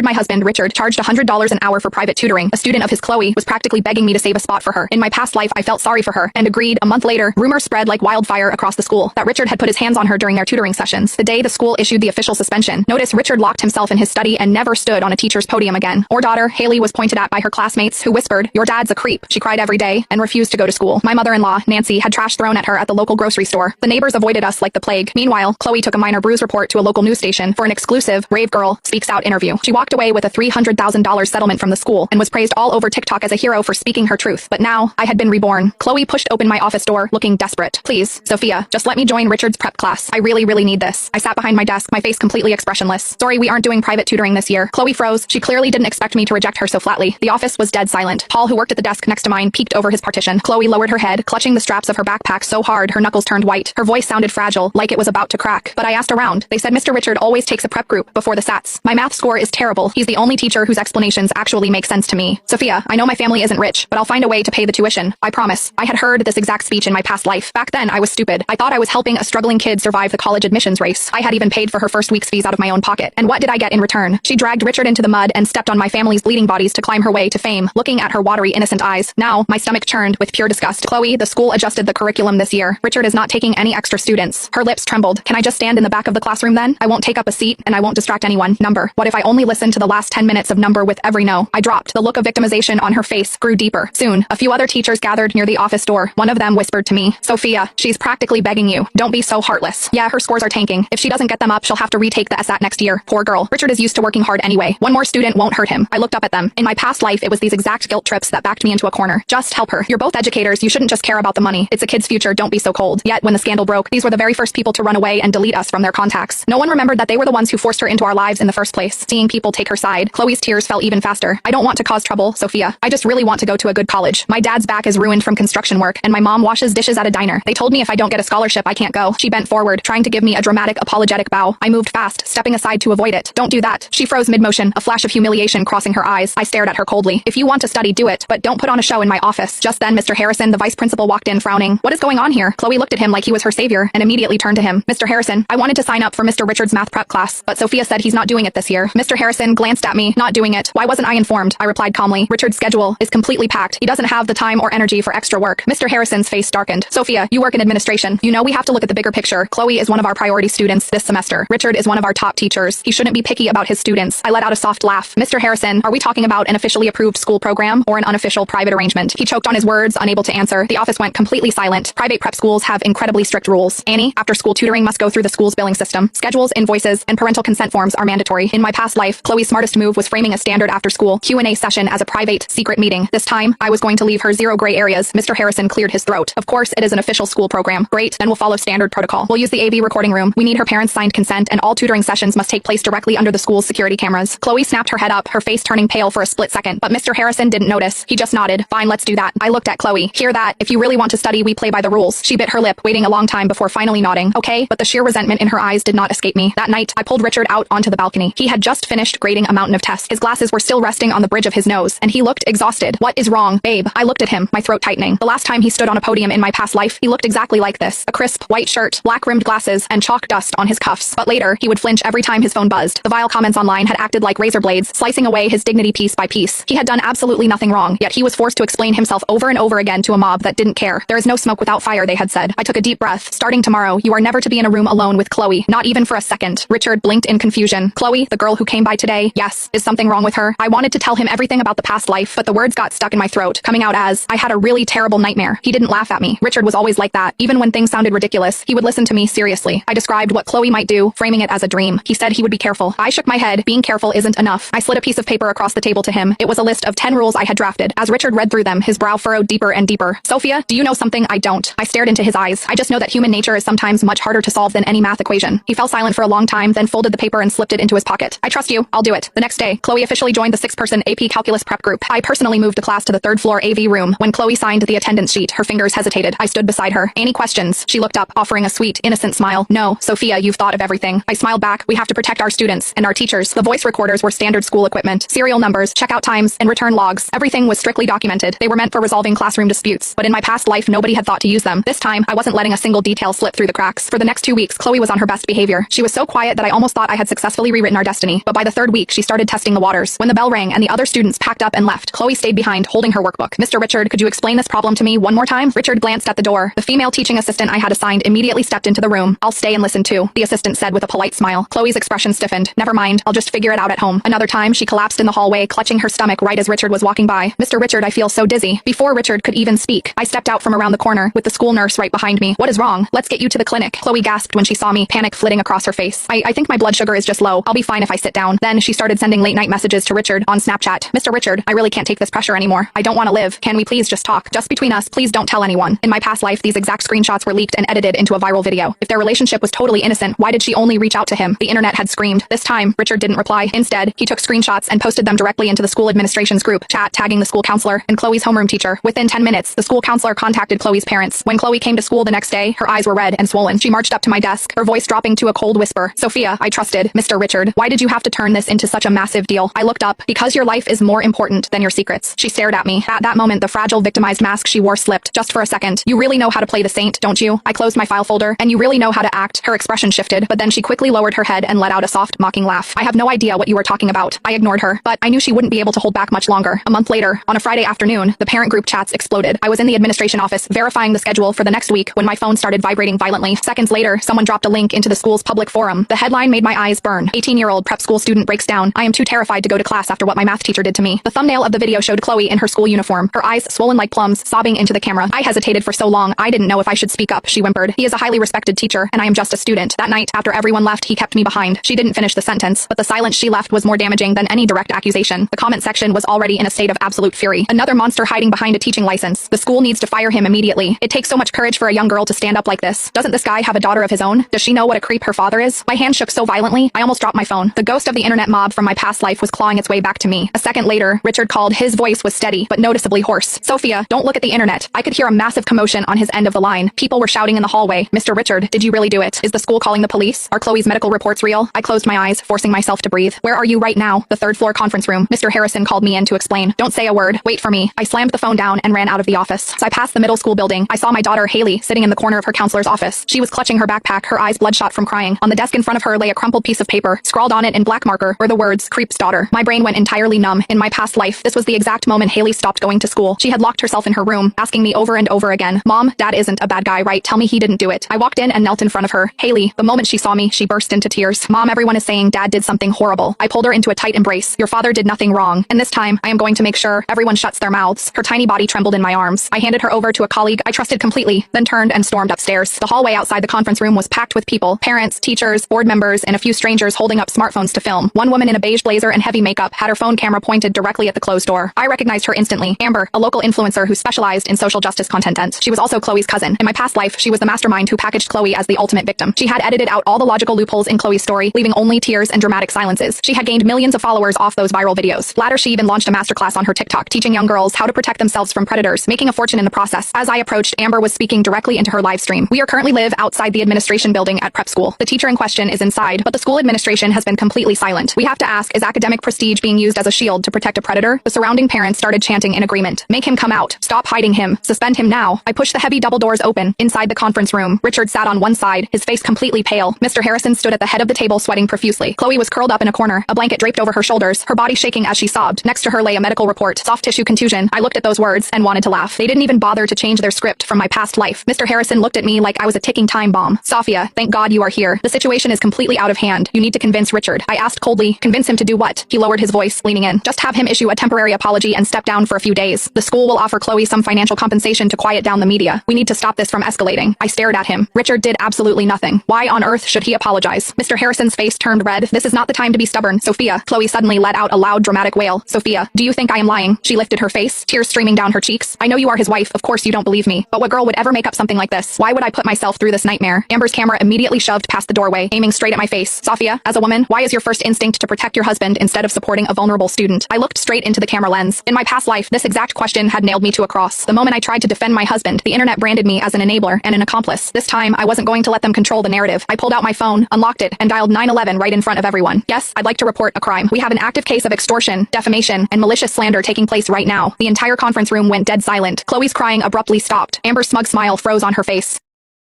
Heard my husband, Richard, charged $100 an hour for private tutoring. A student of his, Chloe, was practically begging me to save a spot for her. In my past life, I felt sorry for her and agreed. A month later, rumors spread like wildfire across the school that Richard had put his hands on her during their tutoring sessions. The day the school issued the official suspension, notice Richard locked himself in his study and never stood on a teacher's podium again. Our daughter, Haley, was pointed at by her classmates who whispered, "Your dad's a creep." She cried every day and refused to go to school. My mother-in-law, Nancy, had trash thrown at her at the local grocery store. The neighbors avoided us like the plague. Meanwhile, Chloe took a minor bruise report to a local news station for an exclusive Brave Girl Speaks Out interview. She walked away with a $300,000 settlement from the school and was praised all over TikTok as a hero for speaking her truth. But now, I had been reborn. Chloe pushed open my office door, looking desperate. "Please, Sophia, just let me join Richard's prep class. I really need this." I sat behind my desk, my face completely expressionless. "Sorry, we aren't doing private tutoring this year." Chloe froze. She clearly didn't expect me to reject her so flatly. The office was dead silent. Paul, who worked at the desk next to mine, peeked over his partition. Chloe lowered her head, clutching the straps of her backpack so hard her knuckles turned white. Her voice sounded fragile, like it was about to crack. But I asked around. They said Mr. Richard always takes a prep group before the SATs. My math score is terrible. He's the only teacher whose explanations actually make sense to me. "Sophia, I know my family isn't rich, but I'll find a way to pay the tuition. I promise." I had heard this exact speech in my past life. Back then, I was stupid. I thought I was helping a struggling kid survive the college admissions race. I had even paid for her first week's fees out of my own pocket. And what did I get in return? She dragged Richard into the mud and stepped on my family's bleeding bodies to climb her way to fame. Looking at her watery, innocent eyes, now my stomach churned with pure disgust. "Chloe, the school adjusted the curriculum this year. Richard is not taking any extra students." Her lips trembled. "Can I just stand in the back of the classroom then? I won't take up a seat, and I won't distract anyone." Number. What if I only listened to the last 10 minutes of number with every no? I dropped. The look of victimization on her face grew deeper. Soon, a few other teachers gathered near the office door. One of them whispered to me, "Sophia, she's practically begging you. Don't be so heartless. Yeah, her scores are tanking. If she doesn't get them up, she'll have to retake the SAT next year. Poor girl. Richard is used to working hard anyway. One more student won't hurt him." I looked up at them. In my past life, it was these exact guilt trips that backed me into a corner. Just help her. You're both educators. You shouldn't just care about the money. It's a kid's future. Don't be so cold. Yet, when the scandal broke, these were the very first people to run away and delete us from their contacts. No one remembered that they were the ones who forced her into our lives in the first place. Seeing people take her side, Chloe's tears fell even faster. "I don't want to cause trouble, Sophia. I just really want to go to a good college. My dad's back is ruined from construction work, and my mom washes dishes at a diner. They told me if I don't get a scholarship, I can't go." She bent forward, trying to give me a dramatic, apologetic bow. I moved fast, stepping aside to avoid it. "Don't do that." She froze mid-motion, a flash of humiliation crossing her eyes. I stared at her coldly. "If you want to study, do it, but don't put on a show in my office." Just then, Mr. Harrison, the vice principal, walked in, frowning. "What is going on here?" Chloe looked at him like he was her savior and immediately turned to him. "Mr. Harrison, I wanted to sign up for Mr. Richard's math prep class, but Sophia said he's not doing it this year." Mr. Harrison glanced at me. "Not doing it? Why wasn't I informed?" I replied calmly. "Richard's schedule is completely packed. He doesn't have the time or energy for extra work." Mr. Harrison's face darkened. "Sophia, you work in administration. You know we have to look at the bigger picture. Chloe is one of our priority students this semester. Richard is one of our top teachers. He shouldn't be picky about his students." I let out a soft laugh. "Mr. Harrison, are we talking about an officially approved school program or an unofficial private arrangement?" He choked on his words, unable to answer. The office went completely silent. Private prep schools have incredibly strict rules. Annie, after-school tutoring must go through the school's billing system. Schedules, invoices, and parental consent forms are mandatory. In my past life, Chloe's smartest move was framing a standard after-school Q&A session as a private, secret meeting. This time, I was going to leave her zero gray areas. Mr. Harrison cleared his throat. "Of course, it is an official school program. Great, then we'll follow standard protocol. We'll use the AV recording room. We need her parents' signed consent, and all tutoring sessions must take place directly under the school's security cameras." Chloe snapped her head up, her face turning pale for a split second, but Mr. Harrison didn't notice. He just nodded. "Fine, let's do that." I looked at Chloe. "Hear that? If you really want to study, we play by the rules." She bit her lip, waiting a long time before finally nodding. "Okay," but the sheer resentment in her eyes did not escape me. That night, I pulled Richard out onto the balcony. He had just finished grading a mountain of tests. His glasses were still resting on the bridge of his nose, and he looked exhausted. "What is wrong, babe?" I looked at him, my throat tightening. The last time he stood on a podium in my past life, he looked exactly like this. A crisp, white shirt, black-rimmed glasses, and chalk dust on his cuffs. But later, he would flinch every time his phone buzzed. The vile comments online had acted like razor blades, slicing away his dignity piece by piece. He had done absolutely nothing wrong, yet he was forced to explain himself over and over again to a mob that didn't care. "There is no smoke without fire," they had said. I took a deep breath. "Starting tomorrow, you are never to be in a room alone with Chloe, not even for a second." Richard blinked in confusion. "Chloe, the girl who came by today? Yes. Is something wrong with her?" I wanted to tell him everything about the past life, but the words got stuck in my throat, coming out as, "I had a really terrible nightmare." He didn't laugh at me. Richard was always like that. Even when things sounded ridiculous, he would listen to me seriously. I described what Chloe might do, framing it as a dream. He said he would be careful. I shook my head. Being careful isn't enough. I slid a piece of paper across the table to him. It was a list of 10 rules I had drafted. As Richard read through them, his brow furrowed deeper and deeper. "Sophia, do you know something I don't?" I stared into his eyes. "I just know that human nature is sometimes much harder to solve than any math equation." He fell silent for a long time, then folded the paper and slipped it into his pocket. "I trust you. I'll do it." The next day, Chloe officially joined the 6-person AP Calculus prep group. I personally moved the class to the 3rd floor AV room. When Chloe signed the attendance sheet, her fingers hesitated. I stood beside her. "Any questions?" She looked up, offering a sweet, innocent smile. "No, Sophia, you've thought of everything." I smiled back. "We have to protect our students and our teachers." The voice recorders were standard school equipment. Serial numbers, checkout times, and return logs. Everything was strictly documented. They were meant for resolving classroom disputes, but in my past life, nobody had thought to use them. This time, I wasn't letting a single detail slip through the cracks. For the next 2 weeks, Chloe was on her best behavior. She was so quiet that I almost thought I had successfully rewritten our destiny. But by the 3rd third week, she started testing the waters. When the bell rang and the other students packed up and left, Chloe stayed behind, holding her workbook. Mr. Richard, could you explain this problem to me one more time? Richard glanced at the door. The female teaching assistant I had assigned immediately stepped into the room. I'll stay and listen too, the assistant said with a polite smile. Chloe's expression stiffened. Never mind, I'll just figure it out at home. Another time, she collapsed in the hallway, clutching her stomach right as Richard was walking by. Mr. Richard, I feel so dizzy. Before Richard could even speak, I stepped out from around the corner, with the school nurse right behind me. What is wrong? Let's get you to the clinic. Chloe gasped when she saw me, panic flitting across her face. I think my blood sugar is just low. I'll be fine if I sit down. Then she started sending late-night messages to Richard on Snapchat. Mr. Richard, I really can't take this pressure anymore. I don't want to live. Can we please just talk? Just between us, please don't tell anyone. In my past life, these exact screenshots were leaked and edited into a viral video. If their relationship was totally innocent, why did she only reach out to him? The internet had screamed. This time, Richard didn't reply. Instead, he took screenshots and posted them directly into the school administration's group chat, tagging the school counselor and Chloe's homeroom teacher. Within 10 minutes, the school counselor contacted Chloe's parents. When Chloe came to school the next day, her eyes were red and swollen. She marched up to my desk, her voice dropping to a cold whisper. Sophia, I trusted Mr. Richard. Why did you have to turn this into such a massive deal? I looked up. Because your life is more important than your secrets. She stared at me. At that moment, the fragile, victimized mask she wore slipped. Just for a second. You really know how to play the saint, don't you? I closed my file folder. And you really know how to act. Her expression shifted, but then she quickly lowered her head and let out a soft, mocking laugh. I have no idea what you were talking about. I ignored her, but I knew she wouldn't be able to hold back much longer. A month later, on a Friday afternoon, the parent group chats exploded. I was in the administration office verifying the schedule for the next week when my phone started vibrating violently. Seconds later, someone dropped a link into the school's public forum. The headline made my eyes burn. 18-year-old prep school student breaks down. I am too terrified to go to class after what my math teacher did to me. The thumbnail of the video showed Chloe in her school uniform, her eyes swollen like plums, sobbing into the camera. I hesitated for so long, I didn't know if I should speak up, she whimpered. He is a highly respected teacher, and I am just a student. That night, after everyone left, he kept me behind. She didn't finish the sentence, but the silence she left was more damaging than any direct accusation. The comment section was already in a state of absolute fury. Another monster hiding behind a teaching license. The school needs to fire him immediately. It takes so much courage for a young girl to stand up like this. Doesn't this guy have a daughter of his own? Does she know what a creep her father is? My hand shook so violently, I almost dropped my phone. The ghost of the internet mob from my past life was clawing its way back to me. A second later, Richard called. His voice was steady, but noticeably hoarse. Sophia, don't look at the internet. I could hear a massive commotion on his end of the line. People were shouting in the hallway. Mr. Richard, did you really do it? Is the school calling the police? Are Chloe's medical reports real? I closed my eyes, forcing myself to breathe. Where are you right now? The third floor conference room. Mr. Harrison called me in to explain. Don't say a word. Wait for me. I slammed the phone down and ran out of the office. As I passed the middle school building, I saw my daughter Haley sitting in the corner of her counselor's office. She was clutching her backpack, her eyes bloodshot from crying. On the desk in front of her lay a crumpled piece of paper. Scrawled on it in black marker were the words, "Creep's daughter." My brain went entirely numb. In my past life, this was the exact moment Haley stopped going to school. She had locked herself in her room, asking me over and over again, "Mom, Dad isn't a bad guy, right? Tell me he didn't do it." I walked in and knelt in front of her. Haley, the moment she saw me, she burst into tears. "Mom, everyone is saying Dad did something horrible." I pulled her into a tight embrace. "Your father did nothing wrong. And this time, I am going to make sure everyone shuts their mouths." Her tiny body trembled in my arms. I handed her over to a colleague I trusted completely, then turned and stormed upstairs. The hallway outside the conference room was packed with people, parents, teachers, board members, and a few strangers holding up smartphones to film. One woman in a beige blazer and heavy makeup had her phone camera pointed directly at the closed door. I recognized her instantly. Amber, a local influencer who specialized in social justice content. She was also Chloe's cousin. In my past life, she was the mastermind who packaged Chloe as the ultimate victim. She had edited out all the logical loopholes in Chloe's story, leaving only tears and dramatic silences. She had gained millions of followers off those viral videos. Later, she even launched a masterclass on her TikTok, teaching young girls how to protect themselves from predators, making a fortune in the process. As I approached, Amber was speaking directly into her live stream. "We are currently live outside the administration building at prep school. The teacher in question is inside, but the school administration has been completely silent. We have to ask, is academic prestige being used as a shield to protect a predator?" The surrounding parents started chanting in agreement. "Make him come out. Stop hiding him. Suspend him now." I pushed the heavy double doors open. Inside the conference room, Richard sat on one side, his face completely pale. Mr. Harrison stood at the head of the table, sweating profusely. Chloe was curled up in a corner, a blanket draped over her shoulders, her body shaking as she sobbed. Next to her lay a medical report, soft tissue contusion. I looked at those words and wanted to laugh. They didn't even bother to change their script from my past life. Mr. Harrison looked at me like I was a ticking time bomb. "Sophia, thank God you are here. The situation is completely out of hand. You need to convince Richard." I asked coldly. "Convince him to do what?" He lowered his voice, leaning in. "Just have him issue a temporary apology and step down for a few days. The school will offer Chloe some financial compensation to quiet down the media. We need to stop this from escalating." I stared at him. Richard did absolutely nothing. Why on earth should he apologize? Mr. Harrison's face turned red. "This is not the time to be stubborn, Sophia." Chloe suddenly let out a loud, dramatic wail. "Sophia, do you think I am lying?" She lifted her face, tears streaming down her cheeks. "I know you are his wife. Of course you don't believe me. But what girl would ever make up something like this? Why would I put myself through this nightmare?" Amber's camera immediately shoved past the doorway, aiming straight at my face. "Sophia, as a woman, why is your first instinct to protect your husband instead of supporting a vulnerable student?" I looked straight into the camera lens. In my past life, this exact question had nailed me to a cross. The moment I tried to defend my husband, the internet branded me as an enabler and an accomplice. This time, I wasn't going to let them control the narrative. I pulled out my phone, unlocked it, and dialed 911 right in front of everyone. "Yes, I'd like to report a crime. We have an active case of extortion, defamation, and malicious slander taking place right now." The entire conference room went dead silent. Chloe's crying abruptly stopped. Amber's smug smile froze on her face.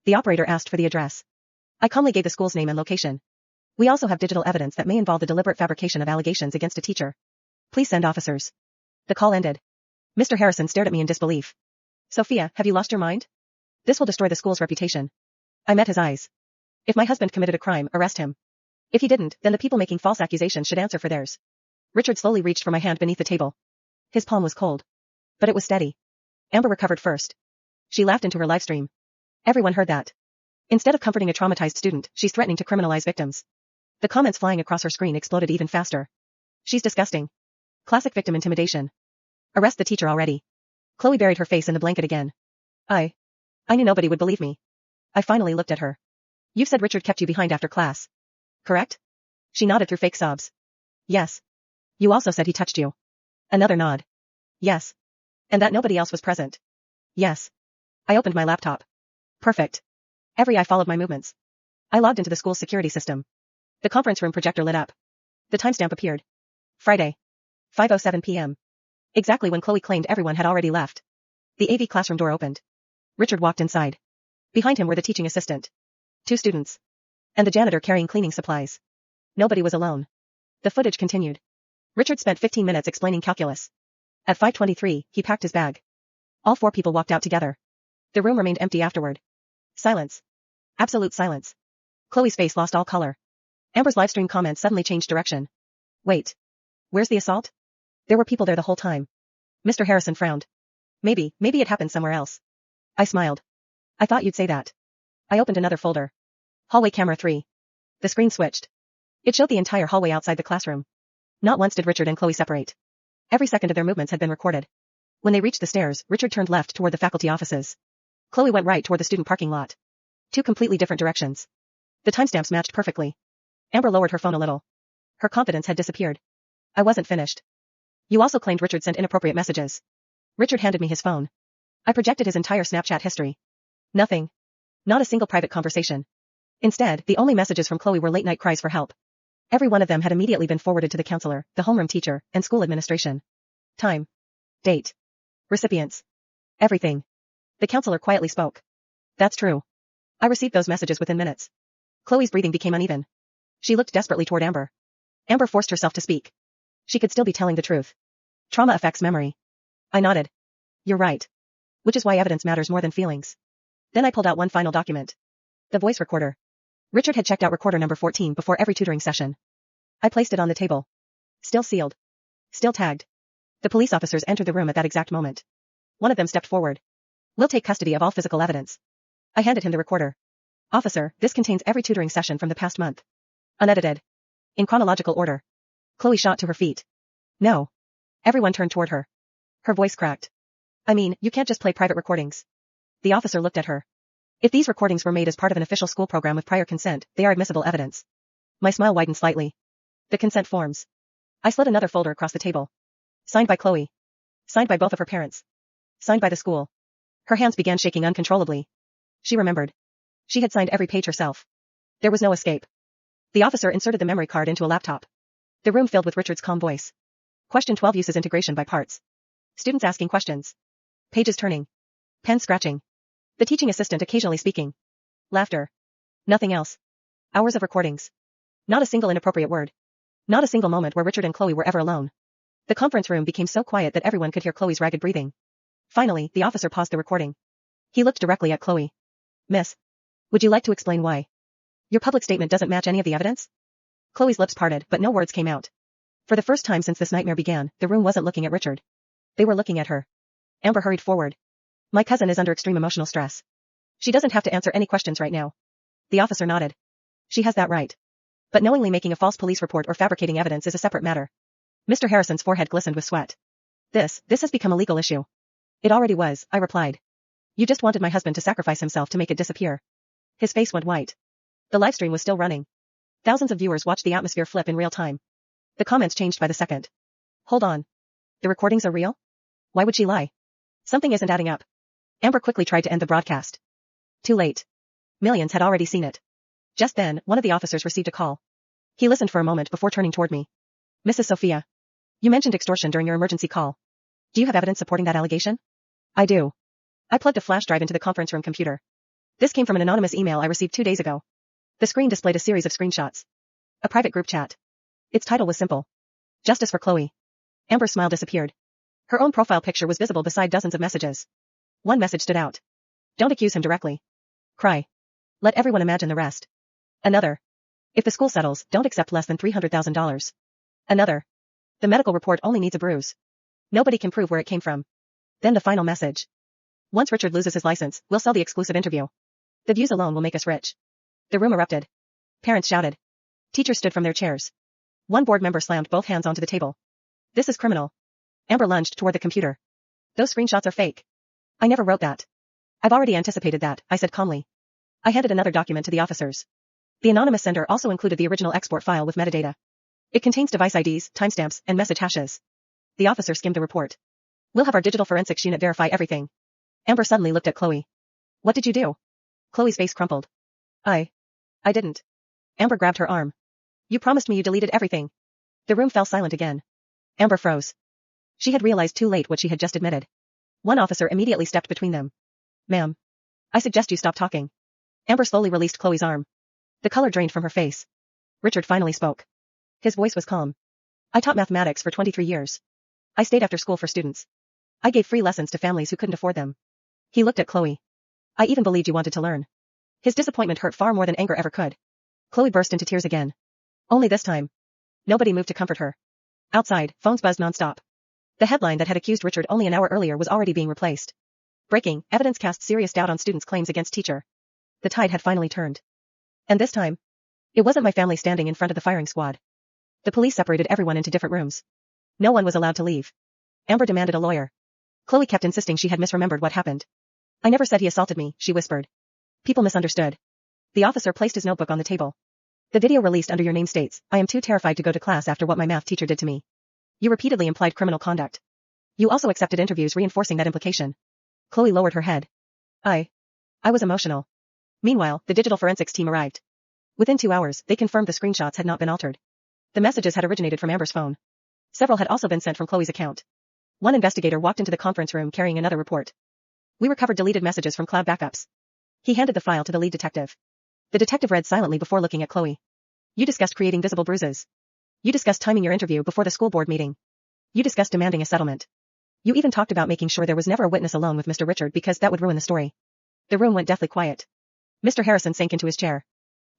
"The operator asked for the address. I calmly gave the school's name and location. We also have digital evidence that may involve the deliberate fabrication of allegations against a teacher. Please send officers. The call ended. Mr. Harrison stared at me in disbelief. Sophia, have you lost your mind? This will destroy the school's reputation. I met his eyes. If my husband committed a crime, arrest him. If he didn't, then the people making false accusations should answer for theirs. Richard slowly reached for my hand beneath the table. His palm was cold. But it was steady. Amber recovered first. She laughed into her live stream. Everyone heard that. Instead of comforting a traumatized student, she's threatening to criminalize victims. The comments flying across her screen exploded even faster. She's disgusting. Classic victim intimidation. Arrest the teacher already. Chloe buried her face in the blanket again. I knew nobody would believe me. I finally looked at her. You've said Richard kept you behind after class. Correct? She nodded through fake sobs. Yes. You also said he touched you. Another nod. Yes. And that nobody else was present. Yes. I opened my laptop. Perfect. Every eye followed my movements. I logged into the school's security system. The conference room projector lit up. The timestamp appeared. Friday. 5:07 p.m. Exactly when Chloe claimed everyone had already left. The AV classroom door opened. Richard walked inside. Behind him were the teaching assistant, 2 students, and the janitor carrying cleaning supplies. Nobody was alone. The footage continued. Richard spent 15 minutes explaining calculus. At 5:23, he packed his bag. All 4 people walked out together. The room remained empty afterward. Silence. Absolute silence. Chloe's face lost all color. Amber's livestream comments suddenly changed direction. Wait. Where's the assault? There were people there the whole time. Mr. Harrison frowned. Maybe it happened somewhere else. I smiled. I thought you'd say that. I opened another folder. Hallway camera 3. The screen switched. It showed the entire hallway outside the classroom. Not once did Richard and Chloe separate. Every second of their movements had been recorded. When they reached the stairs, Richard turned left toward the faculty offices. Chloe went right toward the student parking lot. 2 completely different directions. The timestamps matched perfectly. Amber lowered her phone a little. Her confidence had disappeared. I wasn't finished. You also claimed Richard sent inappropriate messages. Richard handed me his phone. I projected his entire Snapchat history. Nothing. Not a single private conversation. Instead, the only messages from Chloe were late-night cries for help. Every one of them had immediately been forwarded to the counselor, the homeroom teacher, and school administration. Time. Date. Recipients. Everything. The counselor quietly spoke. That's true. I received those messages within minutes. Chloe's breathing became uneven. She looked desperately toward Amber. Amber forced herself to speak. She could still be telling the truth. Trauma affects memory. I nodded. You're right. Which is why evidence matters more than feelings. Then I pulled out one final document. The voice recorder. Richard had checked out recorder number 14 before every tutoring session. I placed it on the table. Still sealed. Still tagged. The police officers entered the room at that exact moment. One of them stepped forward. We'll take custody of all physical evidence. I handed him the recorder. Officer, this contains every tutoring session from the past month. Unedited. In chronological order. Chloe shot to her feet. No. Everyone turned toward her. Her voice cracked. I mean, you can't just play private recordings. The officer looked at her. If these recordings were made as part of an official school program with prior consent, they are admissible evidence. My smile widened slightly. The consent forms. I slid another folder across the table. Signed by Chloe. Signed by both of her parents. Signed by the school. Her hands began shaking uncontrollably. She remembered. She had signed every page herself. There was no escape. The officer inserted the memory card into a laptop. The room filled with Richard's calm voice. Question 12 uses integration by parts. Students asking questions. Pages turning. Pen scratching. The teaching assistant occasionally speaking. Laughter. Nothing else. Hours of recordings. Not a single inappropriate word. Not a single moment where Richard and Chloe were ever alone. The conference room became so quiet that everyone could hear Chloe's ragged breathing. Finally, the officer paused the recording. He looked directly at Chloe. Miss. Would you like to explain why? Your public statement doesn't match any of the evidence? Chloe's lips parted, but no words came out. For the first time since this nightmare began, the room wasn't looking at Richard. They were looking at her. Amber hurried forward. My cousin is under extreme emotional stress. She doesn't have to answer any questions right now. The officer nodded. She has that right. But knowingly making a false police report or fabricating evidence is a separate matter. Mr. Harrison's forehead glistened with sweat. This has become a legal issue. It already was, I replied. You just wanted my husband to sacrifice himself to make it disappear. His face went white. The livestream was still running. Thousands of viewers watched the atmosphere flip in real time. The comments changed by the second. Hold on. The recordings are real? Why would she lie? Something isn't adding up. Amber quickly tried to end the broadcast. Too late. Millions had already seen it. Just then, one of the officers received a call. He listened for a moment before turning toward me. Mrs. Sophia. You mentioned extortion during your emergency call. Do you have evidence supporting that allegation? I do. I plugged a flash drive into the conference room computer. This came from an anonymous email I received 2 days ago. The screen displayed a series of screenshots. A private group chat. Its title was simple. Justice for Chloe. Amber's smile disappeared. Her own profile picture was visible beside dozens of messages. One message stood out. Don't accuse him directly. Cry. Let everyone imagine the rest. Another. If the school settles, don't accept less than $300,000. Another. The medical report only needs a bruise. Nobody can prove where it came from. Then the final message. Once Richard loses his license, we'll sell the exclusive interview. The views alone will make us rich. The room erupted. Parents shouted. Teachers stood from their chairs. One board member slammed both hands onto the table. This is criminal. Amber lunged toward the computer. Those screenshots are fake. I never wrote that. I've already anticipated that, I said calmly. I handed another document to the officers. The anonymous sender also included the original export file with metadata. It contains device IDs, timestamps, and message hashes. The officer skimmed the report. We'll have our digital forensics unit verify everything. Amber suddenly looked at Chloe. What did you do? Chloe's face crumpled. I didn't. Amber grabbed her arm. You promised me you deleted everything. The room fell silent again. Amber froze. She had realized too late what she had just admitted. One officer immediately stepped between them. Ma'am. I suggest you stop talking. Amber slowly released Chloe's arm. The color drained from her face. Richard finally spoke. His voice was calm. I taught mathematics for 23 years. I stayed after school for students. I gave free lessons to families who couldn't afford them. He looked at Chloe. I even believed you wanted to learn. His disappointment hurt far more than anger ever could. Chloe burst into tears again. Only this time. Nobody moved to comfort her. Outside, phones buzzed nonstop. The headline that had accused Richard only an hour earlier was already being replaced. Breaking, evidence casts serious doubt on students' claims against teacher. The tide had finally turned. And this time, it wasn't my family standing in front of the firing squad. The police separated everyone into different rooms. No one was allowed to leave. Amber demanded a lawyer. Chloe kept insisting she had misremembered what happened. I never said he assaulted me, she whispered. People misunderstood. The officer placed his notebook on the table. The video released under your name states, I am too terrified to go to class after what my math teacher did to me. You repeatedly implied criminal conduct. You also accepted interviews reinforcing that implication. Chloe lowered her head. I was emotional. Meanwhile, the digital forensics team arrived. Within 2 hours, they confirmed the screenshots had not been altered. The messages had originated from Amber's phone. Several had also been sent from Chloe's account. One investigator walked into the conference room carrying another report. We recovered deleted messages from cloud backups. He handed the file to the lead detective. The detective read silently before looking at Chloe. You discussed creating visible bruises. You discussed timing your interview before the school board meeting. You discussed demanding a settlement. You even talked about making sure there was never a witness alone with Mr. Richard because that would ruin the story. The room went deathly quiet. Mr. Harrison sank into his chair.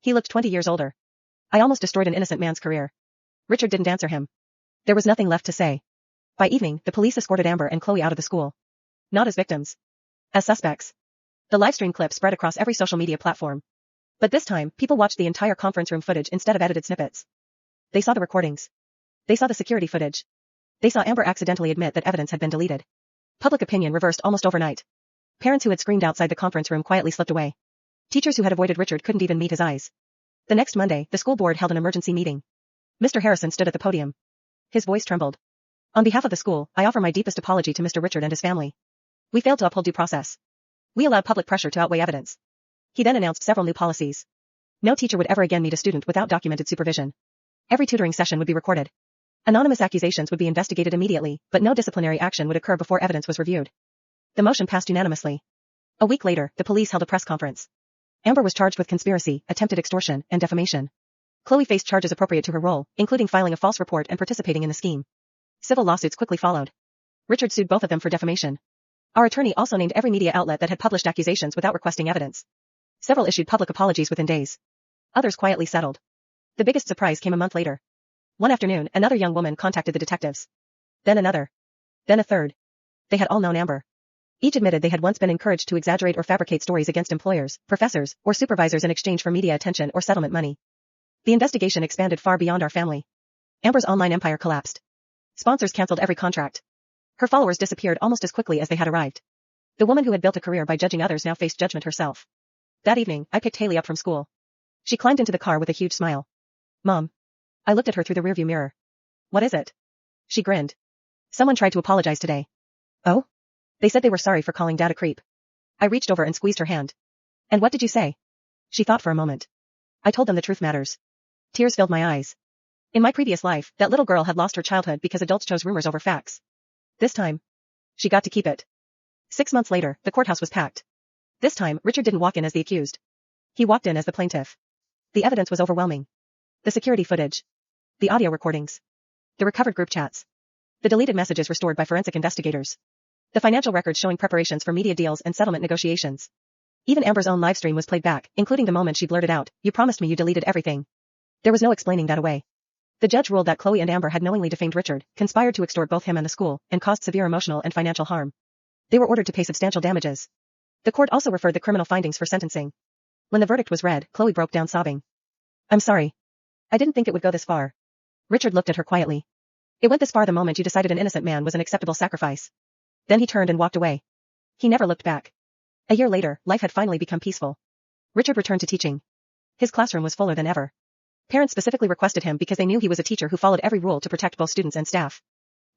He looked 20 years older. I almost destroyed an innocent man's career. Richard didn't answer him. There was nothing left to say. By evening, the police escorted Amber and Chloe out of the school. Not as victims. As suspects. The livestream clip spread across every social media platform. But this time, people watched the entire conference room footage instead of edited snippets. They saw the recordings. They saw the security footage. They saw Amber accidentally admit that evidence had been deleted. Public opinion reversed almost overnight. Parents who had screamed outside the conference room quietly slipped away. Teachers who had avoided Richard couldn't even meet his eyes. The next Monday, the school board held an emergency meeting. Mr. Harrison stood at the podium. His voice trembled. On behalf of the school, I offer my deepest apology to Mr. Richard and his family. We failed to uphold due process. We allowed public pressure to outweigh evidence. He then announced several new policies. No teacher would ever again meet a student without documented supervision. Every tutoring session would be recorded. Anonymous accusations would be investigated immediately, but no disciplinary action would occur before evidence was reviewed. The motion passed unanimously. A week later, the police held a press conference. Amber was charged with conspiracy, attempted extortion, and defamation. Chloe faced charges appropriate to her role, including filing a false report and participating in the scheme. Civil lawsuits quickly followed. Richard sued both of them for defamation. Our attorney also named every media outlet that had published accusations without requesting evidence. Several issued public apologies within days. Others quietly settled. The biggest surprise came a month later. One afternoon, another young woman contacted the detectives. Then another. Then a third. They had all known Amber. Each admitted they had once been encouraged to exaggerate or fabricate stories against employers, professors, or supervisors in exchange for media attention or settlement money. The investigation expanded far beyond our family. Amber's online empire collapsed. Sponsors canceled every contract. Her followers disappeared almost as quickly as they had arrived. The woman who had built a career by judging others now faced judgment herself. That evening, I picked Haley up from school. She climbed into the car with a huge smile. Mom. I looked at her through the rearview mirror. What is it? She grinned. Someone tried to apologize today. Oh? They said they were sorry for calling Dad a creep. I reached over and squeezed her hand. And what did you say? She thought for a moment. I told them the truth matters. Tears filled my eyes. In my previous life, that little girl had lost her childhood because adults chose rumors over facts. This time, she got to keep it. 6 months later, the courthouse was packed. This time, Richard didn't walk in as the accused. He walked in as the plaintiff. The evidence was overwhelming. The security footage. The audio recordings. The recovered group chats. The deleted messages restored by forensic investigators. The financial records showing preparations for media deals and settlement negotiations. Even Amber's own livestream was played back, including the moment she blurted out, "You promised me you deleted everything." There was no explaining that away. The judge ruled that Chloe and Amber had knowingly defamed Richard, conspired to extort both him and the school, and caused severe emotional and financial harm. They were ordered to pay substantial damages. The court also referred the criminal findings for sentencing. When the verdict was read, Chloe broke down sobbing. "I'm sorry. I didn't think it would go this far." Richard looked at her quietly. "It went this far the moment you decided an innocent man was an acceptable sacrifice." Then he turned and walked away. He never looked back. A year later, life had finally become peaceful. Richard returned to teaching. His classroom was fuller than ever. Parents specifically requested him because they knew he was a teacher who followed every rule to protect both students and staff.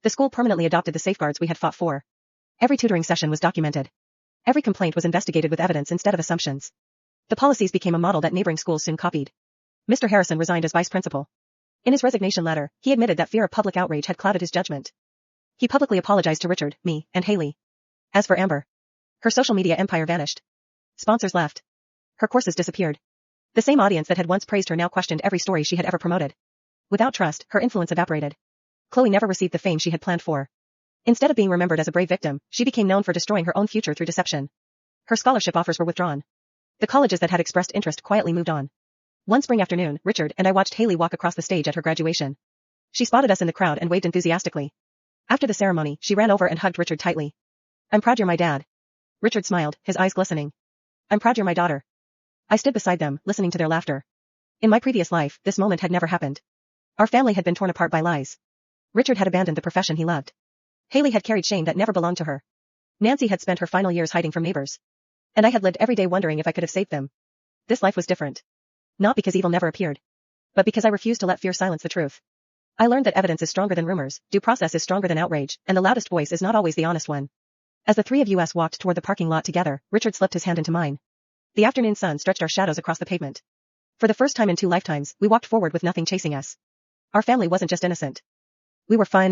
The school permanently adopted the safeguards we had fought for. Every tutoring session was documented. Every complaint was investigated with evidence instead of assumptions. The policies became a model that neighboring schools soon copied. Mr. Harrison resigned as vice principal. In his resignation letter, he admitted that fear of public outrage had clouded his judgment. He publicly apologized to Richard, me, and Haley. As for Amber, her social media empire vanished. Sponsors left. Her courses disappeared. The same audience that had once praised her now questioned every story she had ever promoted. Without trust, her influence evaporated. Chloe never received the fame she had planned for. Instead of being remembered as a brave victim, she became known for destroying her own future through deception. Her scholarship offers were withdrawn. The colleges that had expressed interest quietly moved on. One spring afternoon, Richard and I watched Haley walk across the stage at her graduation. She spotted us in the crowd and waved enthusiastically. After the ceremony, she ran over and hugged Richard tightly. "I'm proud you're my dad." Richard smiled, his eyes glistening. "I'm proud you're my daughter." I stood beside them, listening to their laughter. In my previous life, this moment had never happened. Our family had been torn apart by lies. Richard had abandoned the profession he loved. Haley had carried shame that never belonged to her. Nancy had spent her final years hiding from neighbors. And I had lived every day wondering if I could have saved them. This life was different. Not because evil never appeared, but because I refused to let fear silence the truth. I learned that evidence is stronger than rumors, due process is stronger than outrage, and the loudest voice is not always the honest one. As the three of us walked toward the parking lot together, Richard slipped his hand into mine. The afternoon sun stretched our shadows across the pavement. For the first time in 2 lifetimes, we walked forward with nothing chasing us. Our family wasn't just innocent. We were fine.